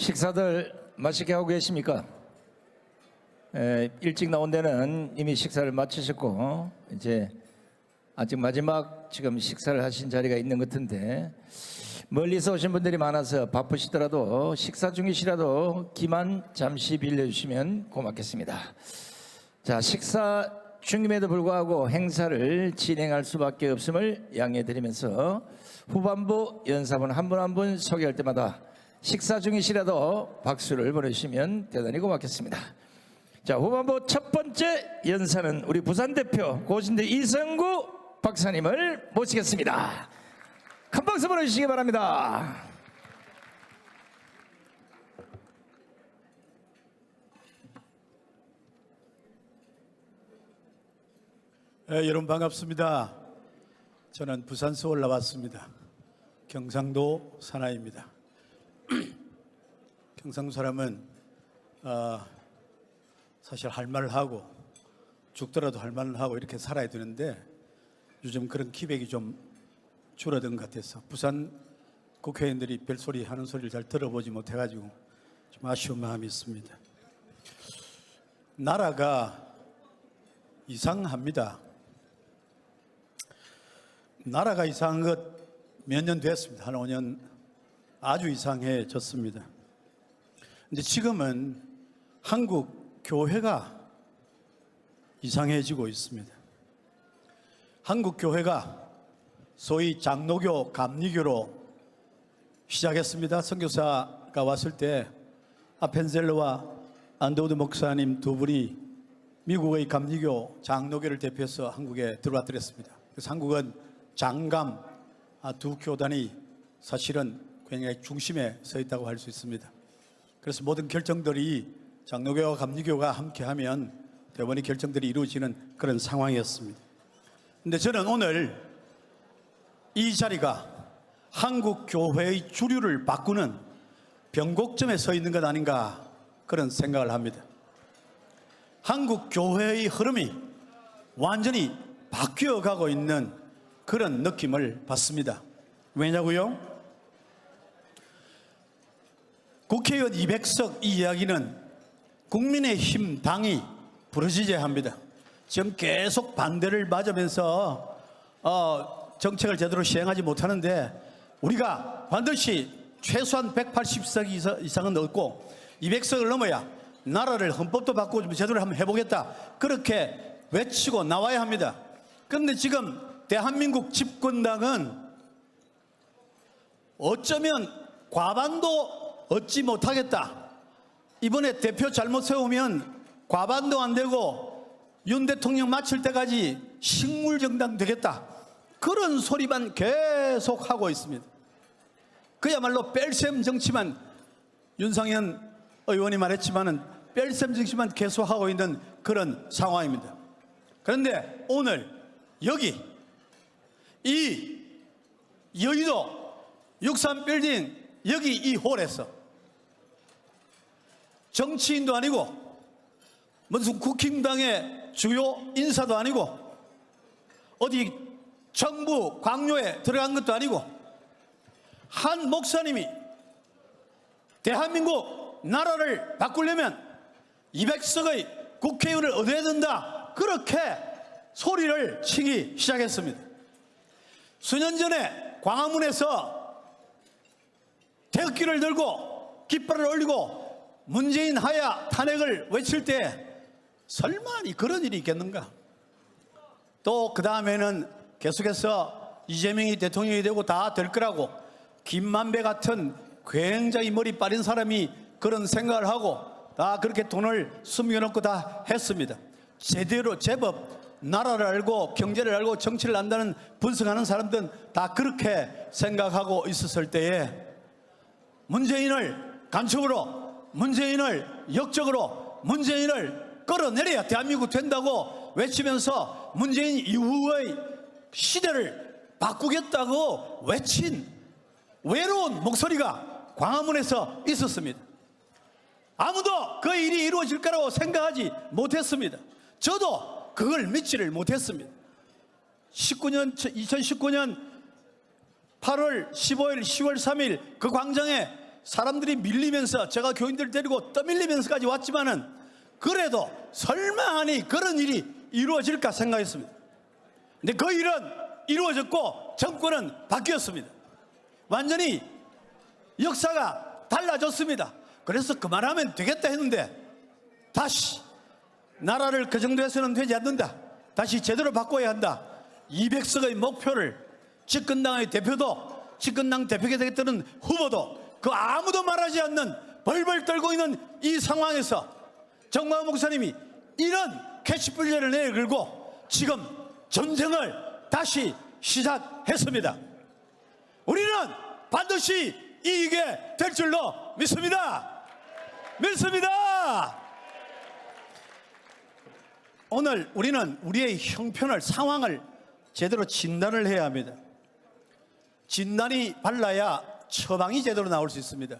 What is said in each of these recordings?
식사들 맛있게 하고 계십니까? 일찍 나온 데는 이미 식사를 마치셨고 이제 아직 마지막 지금 식사를 하신 자리가 있는 것 같은데 멀리서 오신 분들이 많아서 바쁘시더라도 식사 중이시라도 기만 잠시 빌려주시면 고맙겠습니다. 자, 식사 중임에도 불구하고 행사를 진행할 수밖에 없음을 양해드리면서 후반부 연사분 한 분 한 분 소개할 때마다 식사 중이시라도 박수를 보내주시면 대단히 고맙겠습니다. 자, 후반부 첫 번째 연사는 우리 부산 대표 고신대 이성구 박사님을 모시겠습니다. 큰 박수 보내주시기 바랍니다. 여러분 반갑습니다. 저는 부산서 올라왔습니다. 경상도 사나이입니다. 경상도 사람은 사실 할 말을 하고 죽더라도 할 말을 하고 이렇게 살아야 되는데 요즘 그런 기백이 좀 줄어든 것 같아서 부산 국회의원들이 별소리 하는 소리를 잘 들어보지 못해가지고 좀 아쉬운 마음이 있습니다. 나라가 이상합니다. 나라가 이상한 것 몇 년 됐습니다. 한 5년 아주 이상해졌습니다. 근데 지금은 한국 교회가 이상해지고 있습니다. 한국 교회가 소위 장로교, 감리교로 시작했습니다. 선교사가 왔을 때 아펜젤러와 안도우드 목사님 두 분이 미국의 감리교, 장로교를 대표해서 한국에 들어왔더랬습니다. 그래서 한국은 장감 두 교단이 사실은 굉장히 중심에 서 있다고 할 수 있습니다. 그래서 모든 결정들이 장로교와 감리교가 함께하면 대부분의 결정들이 이루어지는 그런 상황이었습니다. 그런데 저는 오늘 이 자리가 한국 교회의 주류를 바꾸는 변곡점에 서 있는 것 아닌가 그런 생각을 합니다. 한국 교회의 흐름이 완전히 바뀌어가고 있는 그런 느낌을 받습니다. 왜냐고요? 국회의원 200석 이 이야기는 국민의힘 당이 부르짖어야 지금 계속 반대를 맞으면서 정책을 제대로 시행하지 못하는데 우리가 반드시 최소한 180석 이상은 얻고 200석을 넘어야 나라를 헌법도 바꾸고 제대로 한번 해보겠다 그렇게 외치고 나와야 합니다. 그런데 지금 대한민국 집권당은 어쩌면 과반도 얻지 못하겠다. 이번에 대표 잘못 세우면 과반도 안 되고 윤 대통령 마칠 때까지 식물정당 되겠다. 그런 소리만 계속 하고 있습니다. 그야말로 뺄셈 정치만 윤상현 의원이 말했지만은 뺄셈 정치만 계속하고 있는 그런 상황입니다. 그런데 오늘 여기 이 여의도 63빌딩 여기 이 홀에서 정치인도 아니고 무슨 국힘당의 주요 인사도 아니고 어디 정부 광료에 들어간 것도 아니고 한 목사님이 대한민국 나라를 바꾸려면 200석의 국회의원을 얻어야 된다 그렇게 소리를 치기 시작했습니다. 수년 전에 광화문에서 태극기를 들고 깃발을 올리고 문재인 하야 탄핵을 외칠 때 설마 그런 일이 있겠는가? 또 그 다음에는 계속해서 이재명이 대통령이 되고 다 될 거라고 김만배 같은 굉장히 머리 빠른 사람이 그런 생각을 하고 다 그렇게 돈을 숨겨놓고 다 했습니다. 제대로 제법 나라를 알고 경제를 알고 정치를 안다는 분석하는 사람들은 다 그렇게 생각하고 있었을 때에 문재인을 간첩으로 문재인을 역적으로 문재인을 끌어내려야 대한민국 된다고 외치면서 문재인 이후의 시대를 바꾸겠다고 외친 외로운 목소리가 광화문에서 있었습니다. 아무도 그 일이 이루어질 거라고 생각하지 못했습니다. 저도 그걸 믿지를 못했습니다. 2019년 8월 15일 10월 3일 그 광장에 사람들이 밀리면서 제가 교인들 데리고 떠밀리면서까지 왔지만은 그래도 설마하니 그런 일이 이루어질까 생각했습니다. 근데 그 일은 이루어졌고 정권은 바뀌었습니다. 완전히 역사가 달라졌습니다. 그래서 그만하면 되겠다 했는데 다시 나라를 그 정도 해서는 되지 않는다. 다시 제대로 바꿔야 한다. 200석의 목표를 집권당의 대표도, 집권당 대표가 되겠다는 후보도 그 아무도 말하지 않는 벌벌 떨고 있는 이 상황에서 정광훈 목사님이 이런 캐치플레이를 내걸고 지금 전쟁을 다시 시작했습니다. 우리는 반드시 이기게 될 줄로 믿습니다. 믿습니다. 오늘 우리는 우리의 형편을, 상황을 제대로 진단을 해야 합니다. 진단이 발라야 처방이 제대로 나올 수 있습니다.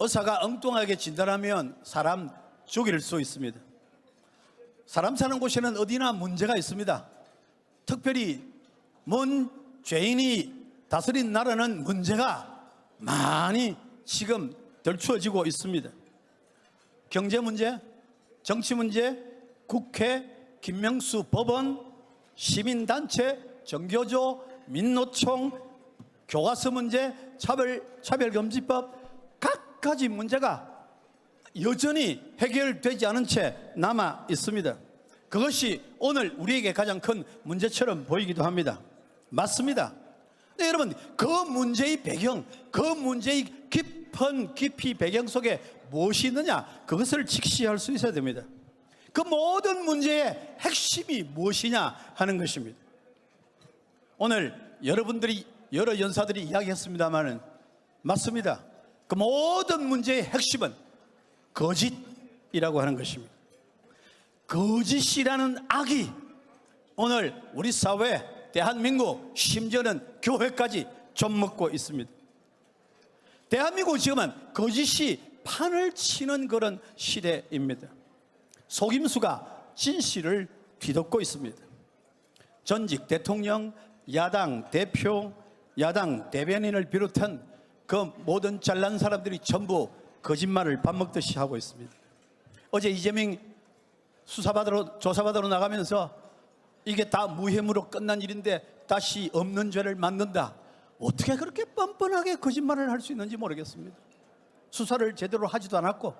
의사가 엉뚱하게 진단하면 사람 죽일 수 있습니다. 사람 사는 곳에는 어디나 문제가 있습니다. 특별히 문죄인이 다스린 나라는 문제가 많이 지금 덜추어지고 있습니다. 경제 문제, 정치 문제, 국회, 김명수 법원, 시민단체, 정교조, 민노총, 교과서 문제, 차별금지법, 각가지 문제가 여전히 해결되지 않은 채 남아 있습니다. 그것이 오늘 우리에게 가장 큰 문제처럼 보이기도 합니다. 맞습니다. 네, 여러분, 그 문제의 배경, 그 문제의 깊이 배경 속에 무엇이 있느냐, 그것을 직시할 수 있어야 됩니다. 그 모든 문제의 핵심이 무엇이냐 하는 것입니다. 오늘 여러분들이, 여러 연사들이 이야기했습니다마는 맞습니다. 그 모든 문제의 핵심은 거짓이라고 하는 것입니다. 거짓이라는 악이 오늘 우리 사회, 대한민국, 심지어는 교회까지 좀먹고 있습니다. 대한민국 지금은 거짓이 판을 치는 그런 시대입니다. 속임수가 진실을 뒤덮고 있습니다. 전직 대통령, 야당 대표, 야당 대변인을 비롯한 그 모든 잘난 사람들이 전부 거짓말을 밥 먹듯이 하고 있습니다. 어제 이재명 수사받으러, 조사받으러 나가면서 이게 다 무혐의로 끝난 일인데 다시 없는 죄를 만든다. 어떻게 그렇게 뻔뻔하게 거짓말을 할 수 있는지 모르겠습니다. 수사를 제대로 하지도 않았고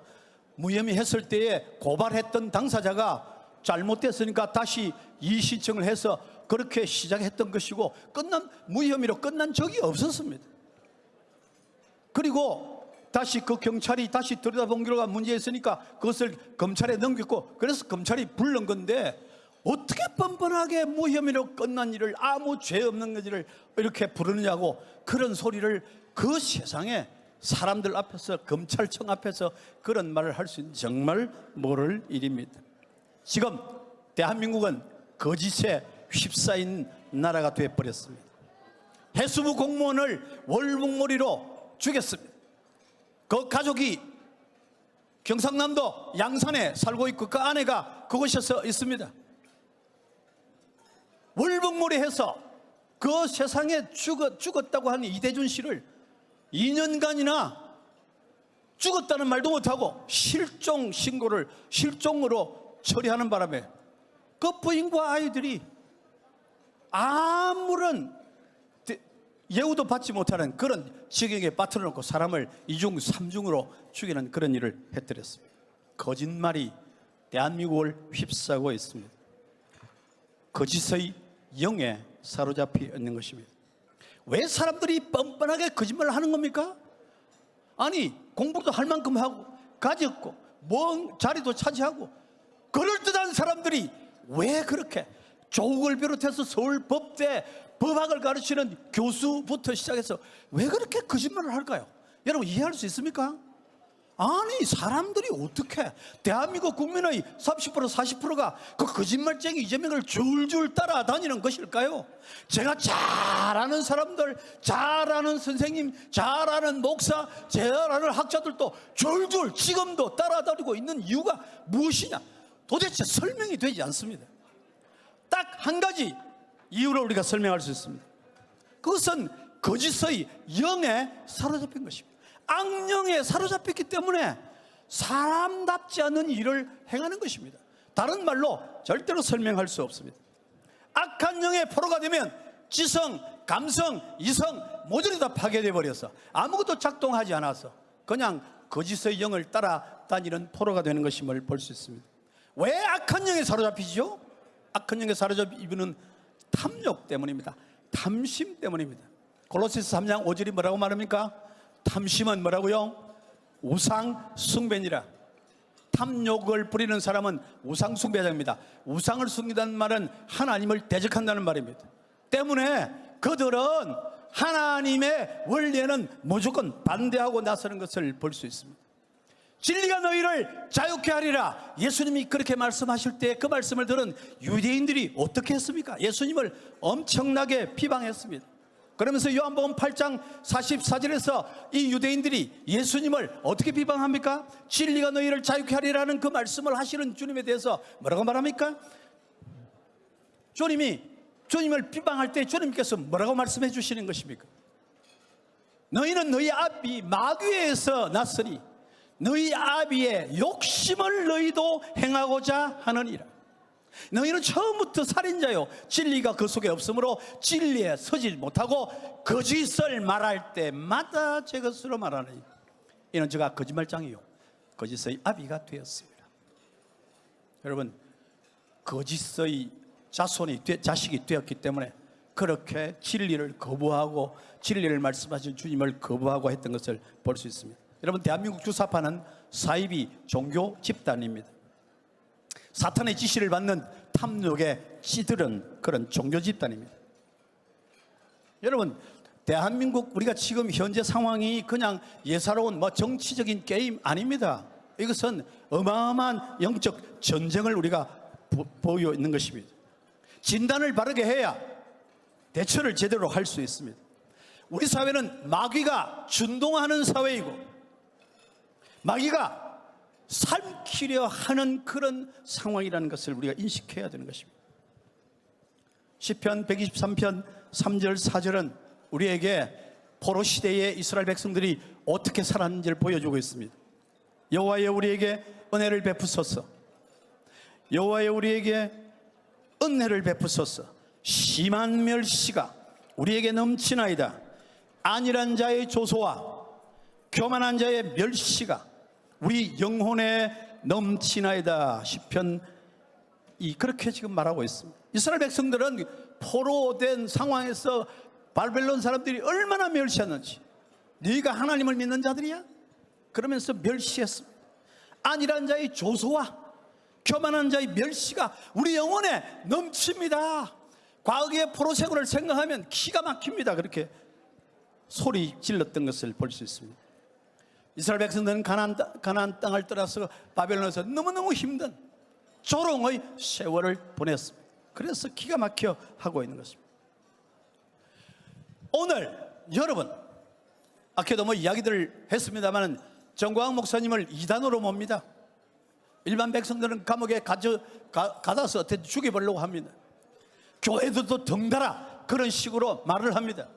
무혐의 했을 때에 고발했던 당사자가 잘못됐으니까 다시 이의신청을 해서 그렇게 시작했던 것이고 무혐의로 끝난 적이 없었습니다. 그리고 다시 그 경찰이 다시 들여다본 결과 문제였으니까 그것을 검찰에 넘겼고 그래서 검찰이 부른 건데 어떻게 뻔뻔하게 무혐의로 끝난 일을 아무 죄 없는 것을 이렇게 부르느냐고 그런 소리를 그 세상에 사람들 앞에서 검찰청 앞에서 그런 말을 할 수 있는 정말 모를 일입니다. 지금 대한민국은 거짓에 휩싸인 나라가 되어버렸습니다. 해수부 공무원을 월북몰이로 죽였습니다. 그 가족이 경상남도 양산에 살고 있고 그 아내가 그곳에서 있습니다. 월북몰이해서 그 세상에 죽었다고 하는 이대준 씨를 2년간이나 죽었다는 말도 못하고 실종 신고를 실종으로 처리하는 바람에 그 부인과 아이들이 아무런 예우도 받지 못하는 그런 지경에 빠뜨려놓고 사람을 2중 3중으로 죽이는 그런 일을 해뜨렸습니다. 거짓말이 대한민국을 휩싸고 있습니다. 거짓의 영에 사로잡혀 있는 것입니다. 왜 사람들이 뻔뻔하게 거짓말을 하는 겁니까? 아니 공부도 할 만큼 하고 가졌고 뭔 자리도 차지하고 그럴듯한 사람들이 왜 그렇게 조국을 비롯해서 서울법대 법학을 가르치는 교수부터 시작해서 왜 그렇게 거짓말을 할까요? 여러분 이해할 수 있습니까? 아니 사람들이 어떻게 대한민국 국민의 30% 40%가 그 거짓말쟁이 이재명을 줄줄 따라다니는 것일까요? 제가 잘 아는 사람들, 잘 아는 선생님, 잘 아는 목사, 잘 아는 학자들도 줄줄 지금도 따라다니고 있는 이유가 무엇이냐? 도대체 설명이 되지 않습니다. 딱 한 가지 이유로 우리가 설명할 수 있습니다. 그것은 거짓의 영에 사로잡힌 것입니다. 악령에 사로잡혔기 때문에 사람답지 않은 일을 행하는 것입니다. 다른 말로 절대로 설명할 수 없습니다. 악한 영의 포로가 되면 지성, 감성, 이성 모조리 다 파괴되어 버려서 아무것도 작동하지 않아서 그냥 거짓의 영을 따라다니는 포로가 되는 것임을 볼 수 있습니다. 왜 악한 영에 사로잡히죠? 악한 영에 사로잡힌 이유는 탐욕 때문입니다. 탐심 때문입니다. 골로새서 3장 5절이 뭐라고 말합니까? 탐심은 뭐라고요? 우상 숭배니라. 탐욕을 부리는 사람은 우상 숭배자입니다. 우상을 숨긴다는 말은 하나님을 대적한다는 말입니다. 때문에 그들은 하나님의 원리에는 무조건 반대하고 나서는 것을 볼 수 있습니다. 진리가 너희를 자유케 하리라. 예수님이 그렇게 말씀하실 때 그 말씀을 들은 유대인들이 어떻게 했습니까? 예수님을 엄청나게 비방했습니다. 그러면서 요한복음 8장 44절에서 이 유대인들이 예수님을 어떻게 비방합니까? 진리가 너희를 자유케 하리라는 그 말씀을 하시는 주님에 대해서 뭐라고 말합니까? 주님을 비방할 때 주님께서 뭐라고 말씀해 주시는 것입니까? 너희는 너희 아비 마귀에서 났으니 너희 아비의 욕심을 너희도 행하고자 하느니라. 너희는 처음부터 살인자요 진리가 그 속에 없으므로 진리에 서지 못하고 거짓을 말할 때마다 제 것으로 말하느니 이는 저가 거짓말장이요 거짓의 아비가 되었습니다. 여러분, 거짓의 자식이 되었기 때문에 그렇게 진리를 거부하고 진리를 말씀하신 주님을 거부하고 했던 것을 볼 수 있습니다. 여러분, 대한민국 주사파는 사이비 종교 집단입니다. 사탄의 지시를 받는 탐욕에 찌들은 그런 종교 집단입니다. 여러분, 대한민국 우리가 지금 현재 상황이 그냥 예사로운 정치적인 게임 아닙니다. 이것은 어마어마한 영적 전쟁을 우리가 보여 있는 것입니다. 진단을 바르게 해야 대처를 제대로 할 수 있습니다. 우리 사회는 마귀가 준동하는 사회이고 마귀가 삼키려 하는 그런 상황이라는 것을 우리가 인식해야 되는 것입니다. 시편 123편 3절 4절은 우리에게 포로 시대의 이스라엘 백성들이 어떻게 살았는지를 보여주고 있습니다. 여호와여 우리에게 은혜를 베푸소서. 여호와여 우리에게 은혜를 베푸소서. 심한 멸시가 우리에게 넘치나이다. 안일한 자의 조소와 교만한 자의 멸시가 우리 영혼에 넘치나이다. 시편 그렇게 지금 말하고 있습니다. 이스라엘 백성들은 포로된 상황에서 바벨론 사람들이 얼마나 멸시했는지. 너희가 하나님을 믿는 자들이야? 그러면서 멸시했습니다. 안일한 자의 조소와 교만한 자의 멸시가 우리 영혼에 넘칩니다. 과거의 포로 생활을 생각하면 기가 막힙니다. 그렇게 소리 질렀던 것을 볼 수 있습니다. 이스라엘 백성들은 가나안 땅을 떠나서 바벨론에서 너무너무 힘든 조롱의 세월을 보냈습니다. 그래서 기가 막혀 하고 있는 것입니다. 오늘 여러분, 아까도 이야기들을 했습니다만 정광 목사님을 이단으로 봅니다. 일반 백성들은 감옥에 가둬서 어떻게 죽여보려고 합니다. 교회들도 덩달아 그런 식으로 말을 합니다.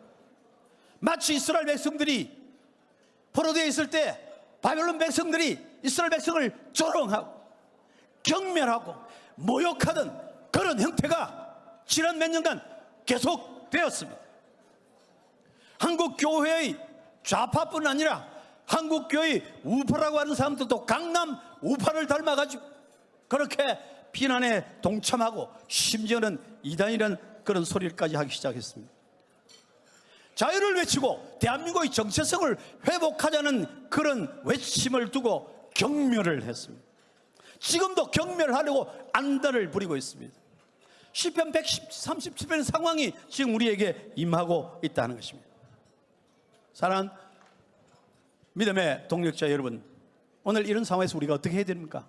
마치 이스라엘 백성들이 포로되어 있을 때 바벨론 백성들이 이스라엘 백성을 조롱하고 경멸하고 모욕하던 그런 형태가 지난 몇 년간 계속되었습니다. 한국 교회의 좌파뿐 아니라 한국 교회의 우파라고 하는 사람들도 강남 우파를 닮아가지고 그렇게 비난에 동참하고 심지어는 이단이라는 그런 소리까지 하기 시작했습니다. 자유를 외치고 대한민국의 정체성을 회복하자는 그런 외침을 두고 경멸을 했습니다. 지금도 경멸하려고 안달을 부리고 있습니다. 시편 137편 상황이 지금 우리에게 임하고 있다는 것입니다. 사랑하는 믿음의 동력자 여러분, 오늘 이런 상황에서 우리가 어떻게 해야 됩니까?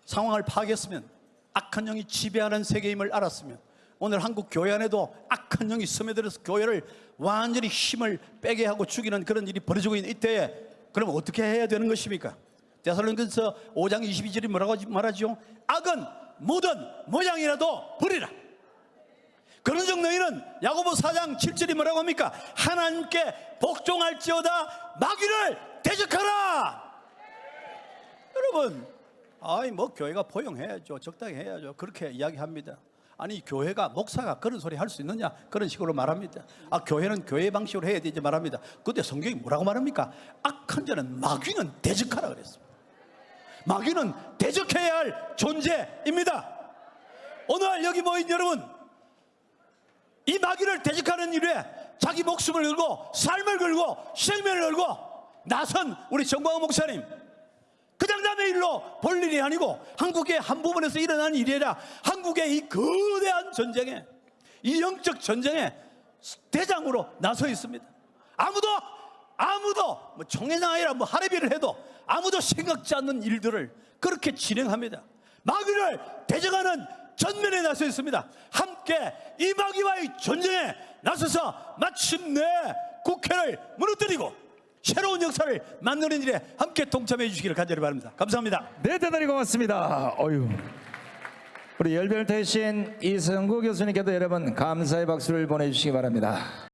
상황을 파악했으면, 악한 영이 지배하는 세계임을 알았으면, 오늘 한국 교회 안에도 악한 영이 스며들어서 교회를 완전히 힘을 빼게 하고 죽이는 그런 일이 벌어지고 있는 이때에 그럼 어떻게 해야 되는 것입니까? 데살로니가서 5장 22절이 뭐라고 말하죠? 악은 모든 모양이라도 버리라. 그런즉 너희는 야고보 4장 7절이 뭐라고 합니까? 하나님께 복종할지어다 마귀를 대적하라. 여러분, 뭐 교회가 포용해야죠, 적당히 해야죠, 그렇게 이야기합니다. 아니, 교회가, 목사가 그런 소리 할 수 있느냐, 그런 식으로 말합니다. 교회는 교회 방식으로 해야 되지 말합니다. 근데 성경이 뭐라고 말합니까? 악한 자는 마귀는 대적하라 그랬습니다. 마귀는 대적해야 할 존재입니다. 오늘 여기 모인 여러분, 이 마귀를 대적하는 일에 자기 목숨을 걸고 삶을 걸고 생명을 걸고 나선 우리 정광훈 목사님, 그냥 남의 일로 볼 일이 아니고 한국의 한 부분에서 일어난 일이라 한국의 이 거대한 전쟁에, 이 영적 전쟁에 대장으로 나서 있습니다. 아무도 뭐 총회장 아니라 뭐 하레비를 해도 아무도 생각지 않는 일들을 그렇게 진행합니다. 마귀를 대적하는 전면에 나서 있습니다. 함께 이 마귀와의 전쟁에 나서서 마침내 국회를 무너뜨리고 새로운 역사를 만드는 일에 함께 동참해 주시기를 간절히 바랍니다. 감사합니다. 네, 대단히 고맙습니다. 우리 열별대신 이성구 교수님께도 여러분 감사의 박수를 보내주시기 바랍니다.